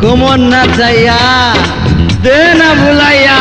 তোমার না চাইয়া দে না ভুলাইয়া।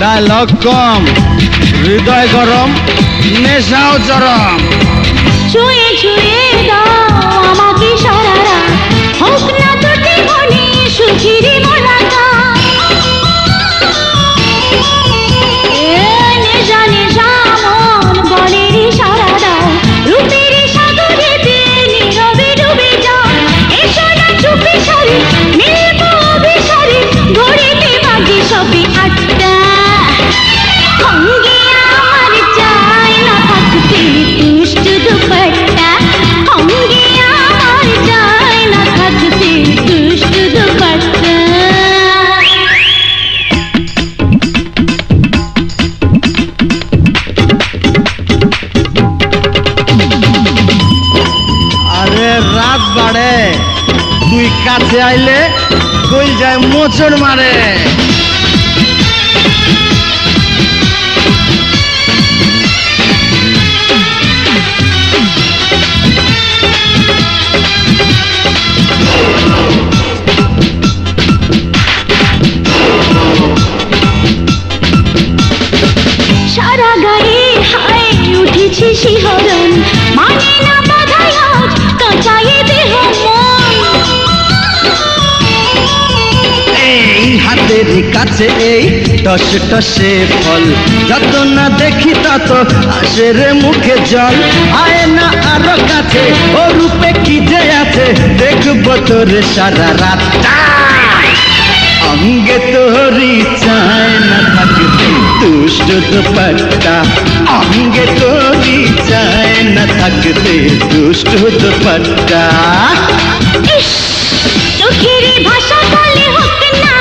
ডায়লগ কম, হৃদয় গরম, নেশাও চরম। ছুঁয়ে ছুঁয়ে দাও আমাকে সারা রাত, হোক না তোতে মনে সুখের মোলাকাত। নেশা নেশা মন বলে রে সারা দাও, রূপের সাগরেতে নীরবে ডুবে যাও। এসো না চুপে সারে মিলবো অভিসারে, ঘড়িতে বাজে সবে ৮টা। আরে রাত বাড়ে, তুই কাছে আইলে কই যায় মোচড় মারে। সারা গায়ে হায় উঠেছে শিহরণ, মানে না বাধায় আজ কাঁচায়ে দেহ মন। এই হাতের কাছে এই টস টসে ফল, যত না দেখি তত আসে রে মুখে জল। আয় না আরো কাছে, ও রূপে কি যে আছে, দেখবো তোর সারা রাতটা। অঙ্গে তোরি চায় না থাকতে দুষ্ট দুপাট্টা, অঙ্গে তোরি চায় না থাকতে দুষ্ট দুপাট্টা। চোখের ভাষা বলে হোক না